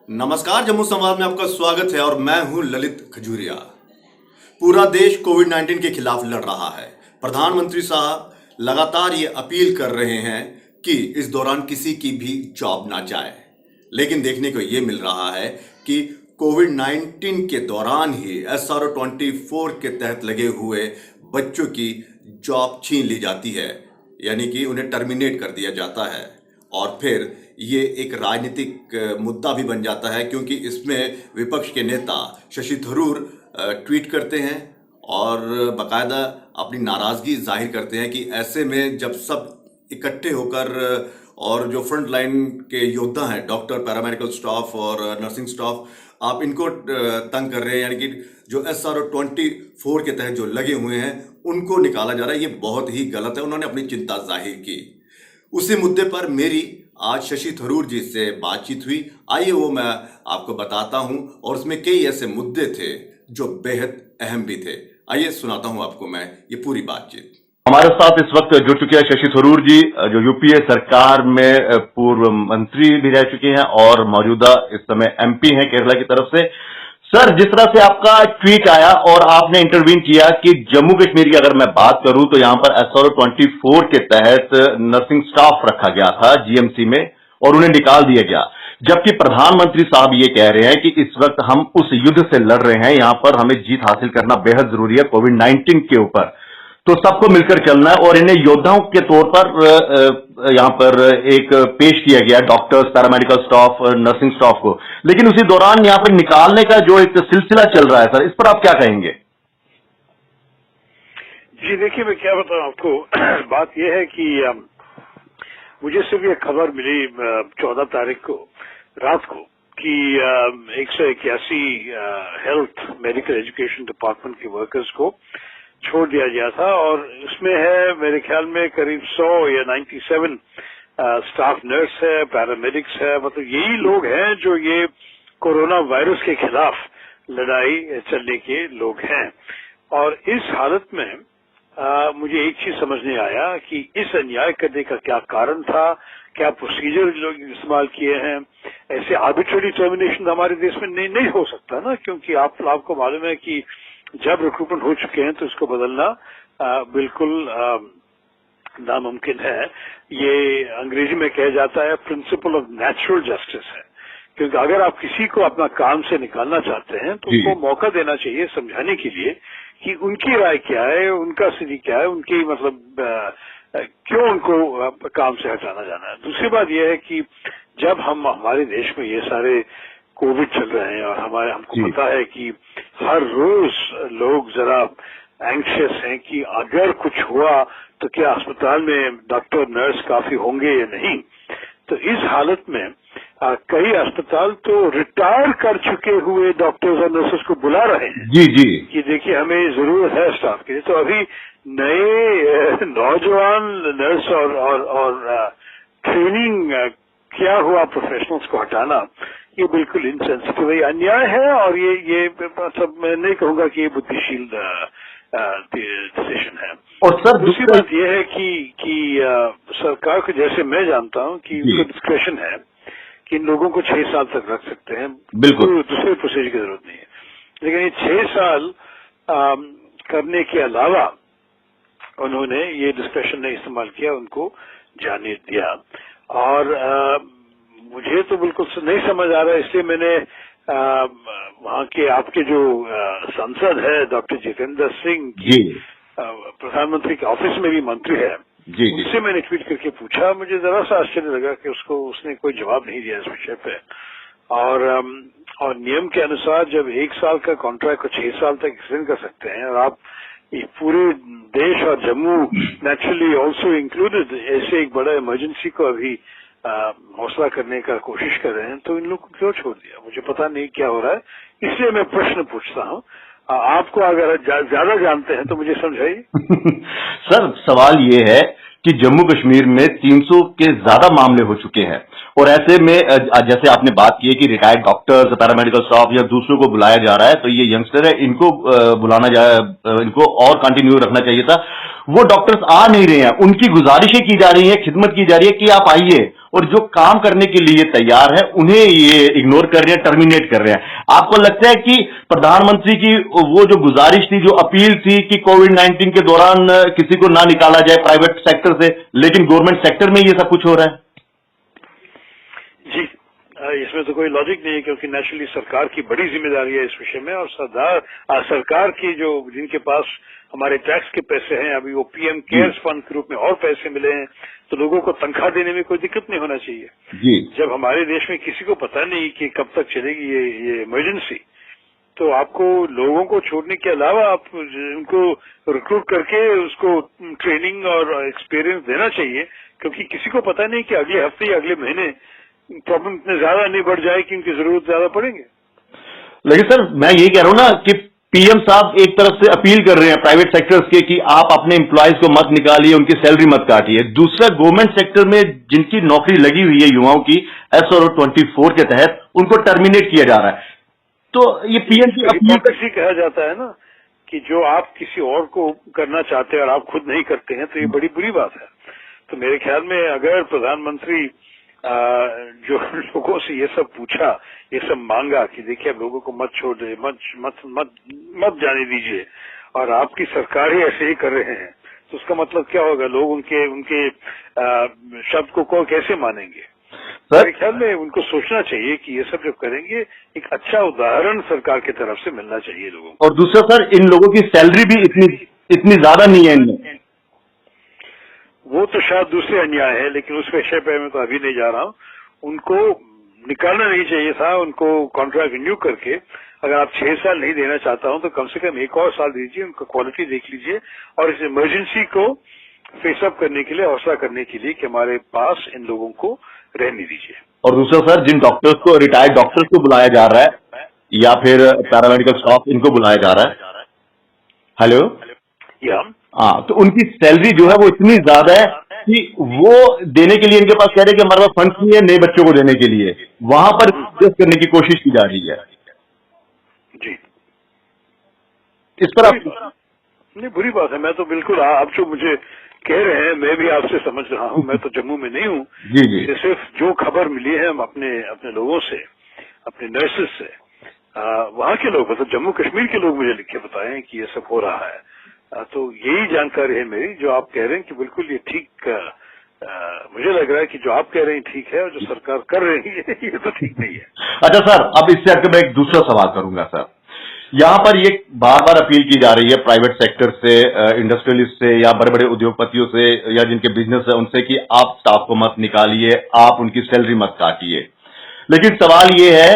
नमस्कार, जम्मू संवाद में आपका स्वागत है और मैं हूं ललित खजूरिया। पूरा देश कोविड 19 के खिलाफ लड़ रहा है। प्रधानमंत्री साहब लगातार ये अपील कर रहे हैं कि इस दौरान किसी की भी जॉब ना जाए, लेकिन देखने को ये मिल रहा है कि कोविड 19 के दौरान ही SRO 24 के तहत लगे हुए बच्चों की जॉब छीन ली जाती है, यानी कि उन्हें टर्मिनेट कर दिया जाता है। और फिर ये एक राजनीतिक मुद्दा भी बन जाता है, क्योंकि इसमें विपक्ष के नेता शशि थरूर ट्वीट करते हैं और बाकायदा अपनी नाराजगी जाहिर करते हैं कि ऐसे में जब सब इकट्ठे होकर और जो फ्रंट लाइन के योद्धा हैं, डॉक्टर, पैरामेडिकल स्टाफ और नर्सिंग स्टाफ, आप इनको तंग कर रहे हैं, यानी कि जो SRO 24 के तहत जो लगे हुए हैं उनको निकाला जा रहा है। ये बहुत ही गलत है। उन्होंने अपनी चिंता जाहिर की। उसी मुद्दे पर मेरी आज शशि थरूर जी से बातचीत हुई। आइए वो मैं आपको बताता हूं, और उसमें कई ऐसे मुद्दे थे जो बेहद अहम भी थे। आइए सुनाता हूं आपको मैं ये पूरी बातचीत। हमारे साथ इस वक्त जुड़ चुके हैं शशि थरूर जी, जो यूपीए सरकार में पूर्व मंत्री भी रह चुके हैं और मौजूदा इस समय MP हैं केरला की तरफ से। सर, जिस तरह से आपका ट्वीट आया और आपने इंटरवीन किया कि जम्मू कश्मीर की अगर मैं बात करूं तो यहां पर SRO 24 के तहत नर्सिंग स्टाफ रखा गया था GMC में और उन्हें निकाल दिया गया, जबकि प्रधानमंत्री साहब ये कह रहे हैं कि इस वक्त हम उस युद्ध से लड़ रहे हैं, यहां पर हमें जीत हासिल करना बेहद जरूरी है कोविड 19 के ऊपर, तो सबको मिलकर चलना है। और इन्हें योद्धाओं के तौर पर यहां पर एक पेश किया गया doctors, paramedical staff, nursing staff को, लेकिन उसी दौरान यहां पर निकालने का जो एक सिलसिला चल रहा है सर, इस पर आप क्या कहेंगे? जी देखिए, मैं क्या बताऊं आपको। बात यह है कि मुझे सिर्फ ये खबर मिली 14 तारीख को रात को कि 181 हेल्थ मेडिकल एजुकेशन डिपार्टमेंट के वर्कर्स को छोड़ दिया गया था, और इसमें है मेरे ख्याल में करीब 100 या 97 स्टाफ नर्स है, पैरामेडिक्स है। मतलब यही लोग हैं जो ये कोरोना वायरस के खिलाफ लड़ाई चलने के लोग हैं। और इस हालत में मुझे एक चीज समझ नहीं आया कि इस अन्याय करने का क्या कारण था, क्या प्रोसीजर लोग इस्तेमाल किए हैं। ऐसे आर्बिट्रेरी टर्मिनेशन हमारे देश में नहीं हो सकता ना, क्योंकि आपको मालूम है कि जब रिक्रूटमेंट हो चुके हैं तो इसको बदलना बिल्कुल नामुमकिन है। ये अंग्रेजी में कहा जाता है प्रिंसिपल ऑफ नेचुरल जस्टिस है, क्योंकि अगर आप किसी को अपना काम से निकालना चाहते हैं तो उनको मौका देना चाहिए समझाने के लिए कि उनकी राय क्या है, उनका स्थिति क्या है, उनकी मतलब क्यों उनको काम से हटाना जाना है। दूसरी बात यह है कि जब हमारे देश में ये सारे कोविड चल रहे हैं और हमको पता है कि हर रोज लोग जरा एंग्शियस हैं कि अगर कुछ हुआ तो क्या अस्पताल में डॉक्टर नर्स काफी होंगे या नहीं, तो इस हालत में कई अस्पताल तो रिटायर कर चुके हुए डॉक्टर्स और नर्सेस को बुला रहे हैं जी कि देखिए हमें जरूरत है स्टाफ की। तो अभी नए नौजवान नर्स और ट्रेनिंग किया हुआ प्रोफेशनल्स को हटाना ये बिल्कुल इनसेंसिटिव है, अन्याय है। और ये मतलब मैं नहीं कहूंगा कि ये बुद्धिशील डिसीजन है। और सर दूसरी बात यह है कि सरकार को, जैसे मैं जानता हूं कि उनको डिस्क्रेशन है कि इन लोगों को 6 साल तक रख सकते हैं, बिल्कुल दूसरे प्रोसीजर की जरूरत नहीं है। लेकिन ये 6 साल करने के अलावा उन्होंने ये डिस्क्रेशन नहीं इस्तेमाल किया, उनको जाने दिया। और मुझे तो बिल्कुल नहीं समझ आ रहा है, इसलिए मैंने वहाँ के आपके जो सांसद है डॉक्टर जितेंद्र सिंह जी, प्रधानमंत्री के ऑफिस में भी मंत्री है, उनसे मैंने ट्वीट करके पूछा। मुझे जरा सा आश्चर्य लगा कि उसने कोई जवाब नहीं दिया इस विषय पे। और नियम के अनुसार जब 1 साल का कॉन्ट्रैक्ट को 6 साल तक एक्सटेंड कर सकते हैं, और आप पूरे देश और जम्मू नेचुरली ऑल्सो इंक्लूडेड ऐसे एक बड़ा इमरजेंसी को अभी हौसला करने का कोशिश कर रहे हैं, तो इन लोग को क्यों छोड़ दिया? मुझे पता नहीं क्या हो रहा है, इसलिए मैं प्रश्न पूछता हूँ। आपको अगर ज्यादा जानते हैं तो मुझे समझाइए। सर, सवाल ये है कि जम्मू कश्मीर में 300 के ज्यादा मामले हो चुके हैं और ऐसे में जैसे आपने बात की है कि रिटायर्ड डॉक्टर्स, पैरामेडिकल स्टाफ या दूसरों को बुलाया जा रहा है, तो ये यंगस्टर है, इनको इनको और कंटिन्यू रखना चाहिए था। वो डॉक्टर्स आ नहीं रहे हैं, उनकी गुजारिशें की जा रही हैं, खिदमत की जा रही है कि आप आइए, और जो काम करने के लिए तैयार है उन्हें ये इग्नोर कर रहे हैं, टर्मिनेट कर रहे हैं। आपको लगता है कि प्रधानमंत्री की वो जो गुजारिश थी, जो अपील थी कि कोविड-19 के दौरान किसी को ना निकाला जाए प्राइवेट सेक्टर से, लेकिन गवर्नमेंट सेक्टर में ये सब कुछ हो रहा है? जी, इसमें तो कोई लॉजिक नहीं है, क्योंकि नेचुरली सरकार की बड़ी जिम्मेदारी है इस विषय में, और सरकार की जो जिनके पास हमारे टैक्स के पैसे हैं, अभी वो पीएम केयर्स फंड के रूप में और पैसे मिले हैं, तो लोगों को तनख्वाह देने में कोई दिक्कत नहीं होना चाहिए। जी। जब हमारे देश में किसी को पता नहीं कि कब तक चलेगी ये इमरजेंसी, तो आपको लोगों को छोड़ने के अलावा आप उनको रिक्रूट करके उसको ट्रेनिंग और एक्सपीरियंस देना चाहिए, क्योंकि किसी को पता नहीं कि अगले हफ्ते या अगले महीने प्रॉब्लम इतने ज्यादा नहीं बढ़ जाए कि उनकी जरूरत ज्यादा पड़ेंगे। लेकिन सर मैं यही कह रहा हूं ना कि पीएम साहब एक तरफ से अपील कर रहे हैं प्राइवेट सेक्टर्स के कि आप अपने एम्प्लॉयज को मत निकालिए, उनकी सैलरी मत काटिए। दूसरा, गवर्नमेंट सेक्टर में जिनकी नौकरी लगी हुई है युवाओं की SRO 24 के तहत, उनको टर्मिनेट किया जा रहा है। तो ये पीएम की अपील कैसे कहा जाता है ना कि जो आप किसी और को करना चाहते हैं और आप खुद नहीं करते हैं, तो ये बड़ी बुरी बात है। तो मेरे ख्याल में अगर प्रधानमंत्री जो लोगों से ये सब पूछा, ये सब मांगा कि देखिए अब लोगों को मत छोड़ दे, मत जाने दीजिए, और आपकी सरकार ही ऐसे ही कर रहे हैं, तो उसका मतलब क्या होगा? लोग उनके शब्द को कैसे मानेंगे? मेरे ख्याल में उनको सोचना चाहिए कि ये सब जब करेंगे, एक अच्छा उदाहरण सरकार की तरफ से मिलना चाहिए लोगों को। और दूसरा सर, इन लोगों की सैलरी भी इतनी ज्यादा नहीं है इनमें। वो तो शायद दूसरे अन्याय है, लेकिन उस विषय पे मैं तो अभी नहीं जा रहा हूँ। उनको निकालना नहीं चाहिए था, उनको कॉन्ट्रैक्ट रिन्यू करके, अगर आप 6 साल नहीं देना चाहता हूं तो कम से कम 1 और साल दीजिए, उनका क्वालिटी देख लीजिए, और इस इमरजेंसी को फेसअप करने के लिए, हौसला करने के लिए कि हमारे पास इन लोगों को रहने दीजिए। और दूसरा सर, जिन डॉक्टर्स को, रिटायर्ड डॉक्टर्स को बुलाया जा रहा है या फिर पैरामेडिकल स्टाफ, इनको बुलाया जा रहा है, हेलो, हाँ, तो उनकी सैलरी जो है वो इतनी ज्यादा है कि वो देने के लिए इनके पास कह रहे हैं कि हमारे पास फंड नहीं है नए बच्चों को देने के लिए, वहां पर एडजस्ट करने की कोशिश की जा रही है। जी, इस पर आप नहीं, बुरी बात है। मैं तो बिल्कुल, आप जो मुझे कह रहे हैं मैं भी आपसे समझ रहा हूँ। मैं तो जम्मू में नहीं हूँ। जी जी। सिर्फ जो खबर मिली है हम अपने लोगों से, अपने नर्सेज से, वहाँ के लोग, मतलब जम्मू कश्मीर के लोग मुझे लिख के बताए कि ये सब हो रहा है। तो यही जानकारी है मेरी। जो आप कह रहे हैं कि बिल्कुल ये ठीक, मुझे लग रहा है कि जो आप कह रहे हैं ठीक है, और जो सरकार कर रही है ये तो ठीक नहीं है। अच्छा सर, अब इससे आगे मैं एक दूसरा सवाल करूंगा सर। यहाँ पर ये बार बार अपील की जा रही है प्राइवेट सेक्टर से, इंडस्ट्रियलिस्ट से या बड़े बड़े उद्योगपतियों से या जिनके बिजनेस है उनसे कि आप स्टाफ को मत निकालिए, आप उनकी सैलरी मत काटिए। लेकिन सवाल ये है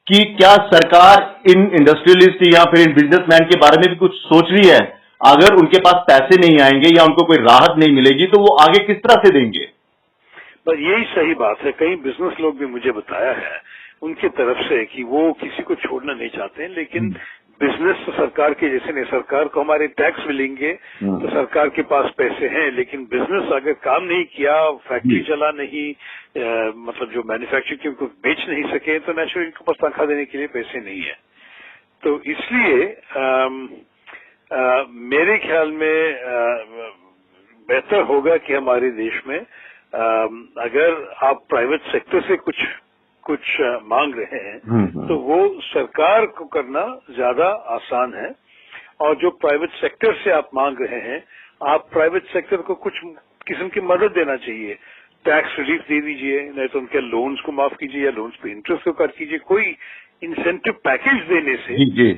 कि क्या सरकार इन इंडस्ट्रियलिस्ट या फिर इन बिजनेसमैन के बारे में भी कुछ सोच रही है? अगर उनके पास पैसे नहीं आएंगे या उनको कोई राहत नहीं मिलेगी तो वो आगे किस तरह से देंगे? बस यही सही बात है। कई बिजनेस लोग भी मुझे बताया है उनकी तरफ से कि वो किसी को छोड़ना नहीं चाहते हैं, लेकिन बिजनेस तो सरकार के जैसे नहीं। सरकार को हमारे टैक्स मिलेंगे तो सरकार के पास पैसे हैं, लेकिन बिजनेस अगर काम नहीं किया, फैक्ट्री चला नहीं, मतलब जो मैन्युफैक्चरिंग को बेच नहीं सके, तो नेचुरली इनको पास तनख्वाह देने के लिए पैसे नहीं है। तो इसलिए मेरे ख्याल में बेहतर होगा कि हमारे देश में अगर आप प्राइवेट सेक्टर से कुछ मांग रहे हैं तो वो सरकार को करना ज्यादा आसान है, और जो प्राइवेट सेक्टर से आप मांग रहे हैं, आप प्राइवेट सेक्टर को कुछ किस्म की मदद देना चाहिए। टैक्स रिलीफ दे दीजिए, नहीं तो उनके लोन्स को माफ कीजिए या लोन्स पे इंटरेस्ट को कट कीजिए, कोई इंसेंटिव पैकेज देने से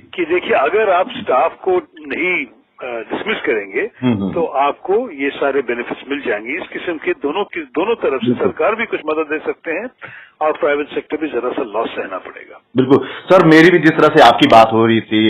कि देखिए अगर आप स्टाफ को नहीं डिसमिस करेंगे तो आपको ये सारे बेनिफिट्स मिल जाएंगे। इस किस्म के दोनों तरफ से सरकार भी कुछ मदद दे सकते हैं और प्राइवेट सेक्टर भी जरा सा लॉस सहना पड़ेगा। बिल्कुल सर, मेरी भी जिस तरह से आपकी बात हो रही थी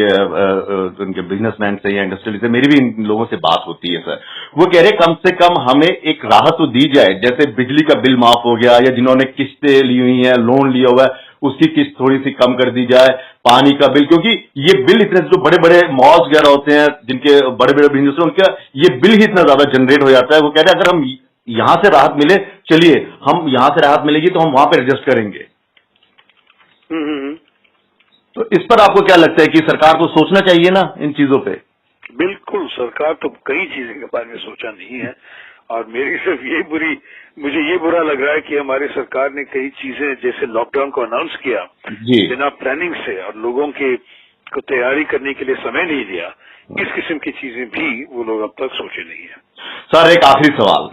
उनके बिजनेसमैन से या इंडस्ट्रियल से, मेरी भी इन लोगों से बात होती है सर। वो कह रहे कम से कम हमें एक राहत तो दी जाए, जैसे बिजली का बिल माफ हो गया या जिन्होंने किस्तें ली हुई हैं, लोन लिया हुआ है, उसकी किस्त थोड़ी सी कम कर दी जाए, पानी का बिल, क्योंकि ये बिल इतने जो बड़े बड़े मॉल्स वगैरह होते हैं जिनके बड़े बड़े बिजनेस हैं उनका ये बिल ही इतना ज्यादा जनरेट हो जाता है। वो कहते हैं अगर हम यहां से राहत मिले, चलिए हम यहां से राहत मिलेगी तो हम वहां पर एडजस्ट करेंगे। तो इस पर आपको क्या लगता है कि सरकार को सोचना चाहिए ना इन चीजों पे? बिल्कुल, सरकार तो कई चीजें के बारे में सोचा नहीं है और मेरी सिर्फ मुझे ये बुरा लग रहा है कि हमारी सरकार ने कई चीजें जैसे लॉकडाउन को अनाउंस किया बिना प्लानिंग से और लोगों को तैयारी करने के लिए समय नहीं दिया, इस किस्म की चीजें भी वो लोग अब तक सोचे नहीं है। सर एक आखिरी सवाल,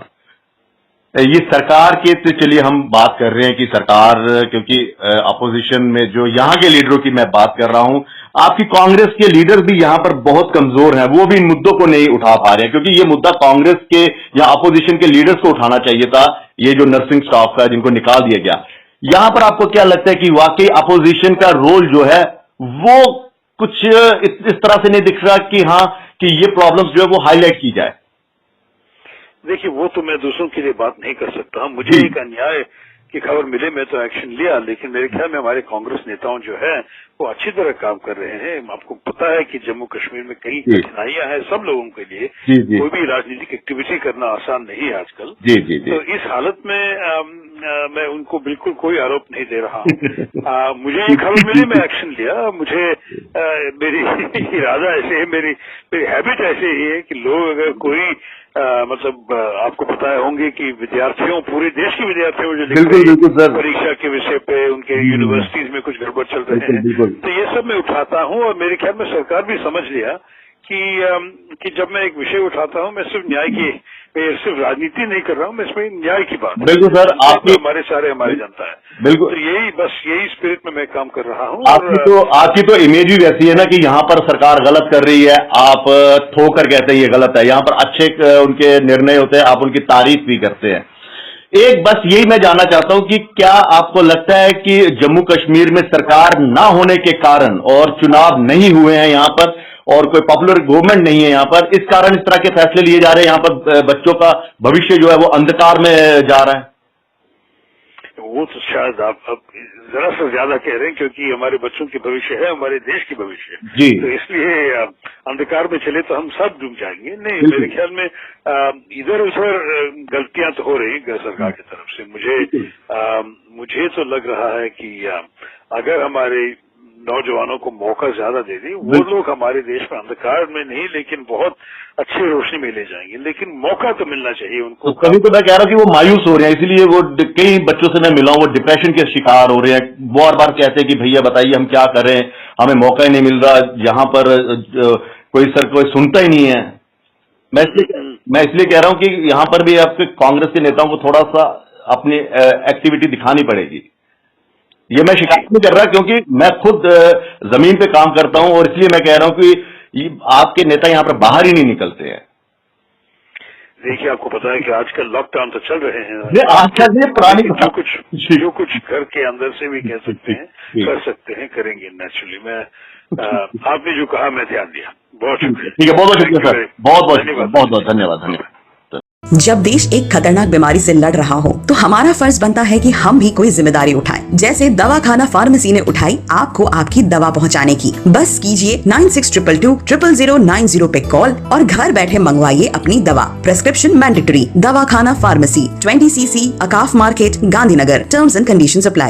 ये सरकार के तो चलिए हम बात कर रहे हैं कि सरकार, क्योंकि अपोजिशन में जो यहाँ के लीडरों की मैं बात कर रहा हूं, आपकी कांग्रेस के लीडर भी यहाँ पर बहुत कमजोर हैं, वो भी इन मुद्दों को नहीं उठा पा रहे हैं, क्योंकि ये मुद्दा कांग्रेस के या अपोजिशन के लीडर्स को उठाना चाहिए था, ये जो नर्सिंग स्टाफ का जिनको निकाल दिया गया। यहाँ पर आपको क्या लगता है कि वाकई अपोजिशन का रोल जो है वो कुछ इस तरह से नहीं दिख रहा कि हाँ कि ये प्रॉब्लम्स जो है वो हाईलाइट की जाए? देखिए, वो तो मैं दूसरों के लिए बात नहीं कर सकता। मुझे एक अन्याय की खबर मिले मैं तो एक्शन लिया, लेकिन मेरे ख्याल में हमारे कांग्रेस नेताओं जो है वो अच्छी तरह काम कर रहे हैं। आपको पता है कि जम्मू कश्मीर में कई कठिनाइयां हैं सब लोगों के लिए, कोई भी राजनीतिक एक्टिविटी करना आसान नहीं है आजकल। तो इस हालत में मैं उनको बिल्कुल कोई आरोप नहीं दे रहा हूँ। मुझे ये खबर मिली, मैं एक्शन लिया। मुझे मेरी इरादा ऐसे है, मेरी हैबिट ऐसे ही है कि लोग अगर कोई मतलब आपको पता होंगे कि विद्यार्थियों, पूरे देश के विद्यार्थियों जो लिख रहे हैं परीक्षा के विषय पे, उनके यूनिवर्सिटीज में कुछ गड़बड़ चल रहे हैं, तो ये सब मैं उठाता हूँ और मेरे ख्याल में सरकार भी समझ लिया कि जब मैं एक विषय उठाता हूँ मैं सिर्फ न्याय की, मैं सिर्फ राजनीति नहीं कर रहा हूँ, मैं इसमें न्याय की बात। बिल्कुल सर, आपकी हमारी जनता है। बिल्कुल, तो यही स्पिरिट में मैं काम कर रहा हूँ। आपकी तो इमेज भी वैसी है ना कि यहाँ पर सरकार गलत कर रही है, आप ठोकर कहते हैं ये गलत है, यहाँ पर अच्छे उनके निर्णय होते हैं, आप उनकी तारीफ भी करते हैं। एक बस यही मैं जानना चाहता हूं कि क्या आपको लगता है कि जम्मू कश्मीर में सरकार ना होने के कारण और चुनाव नहीं हुए हैं यहाँ पर और कोई पॉपुलर गवर्नमेंट नहीं है यहाँ पर, इस कारण इस तरह के फैसले लिए जा रहे हैं, यहाँ पर बच्चों का भविष्य जो है वो अंधकार में जा रहा है? वो तो शायद आप जरा सा ज्यादा कह रहे हैं, क्योंकि हमारे बच्चों की भविष्य है, हमारे देश की भविष्य है, तो इसलिए अंधकार में चले तो हम सब डूब जाएंगे। नहीं, मेरे ख्याल में इधर उधर गलतियां तो हो रही सरकार की तरफ से। मुझे तो लग रहा है कि अगर हमारे नौजवानों को मौका ज्यादा दे दी, वो लोग हमारे देश में अंधकार में नहीं लेकिन बहुत अच्छी रोशनी में ले जाएंगे, लेकिन मौका तो मिलना चाहिए उनको। कभी तो मैं कह रहा हूँ कि वो मायूस हो रहे हैं, इसलिए वो कई बच्चों से मैं मिला हूँ, वो डिप्रेशन के शिकार हो रहे हैं, बार बार कहते हैं कि भैया बताइए हम क्या करें, हमें मौका ही नहीं मिल रहा, यहाँ पर कोई सुनता ही नहीं है। मैं इसलिए कह रहा हूँ कि यहाँ पर भी आपके कांग्रेस के नेताओं को थोड़ा सा अपनी एक्टिविटी दिखानी पड़ेगी। ये मैं शिकायत नहीं कर रहा, क्योंकि मैं खुद जमीन पे काम करता हूं और इसलिए मैं कह रहा हूं कि आपके नेता यहां पर बाहर ही नहीं निकलते हैं। देखिए, आपको पता है कि आजकल लॉकडाउन तो चल रहे हैं, आजकल ये पुरानी जो कुछ घर के अंदर से भी कह सकते हैं, कर सकते हैं, करेंगे नेचुरली। मैं आपने जो कहा मैं ध्यान दिया, बहुत शुक्रिया। ठीक है, बहुत बहुत शुक्रिया सर, बहुत बहुत धन्यवाद। जब देश एक खतरनाक बीमारी से लड़ रहा हो तो हमारा फर्ज बनता है कि हम भी कोई जिम्मेदारी उठाएं। जैसे दवाखाना फार्मेसी ने उठाई आपको आपकी दवा पहुंचाने की। बस कीजिए 9622200090 पे कॉल और घर बैठे मंगवाइए अपनी दवा। Prescription mandatory. दवाखाना फार्मेसी, 20cc, अकाफ market, Gandhinagar. Terms and conditions apply.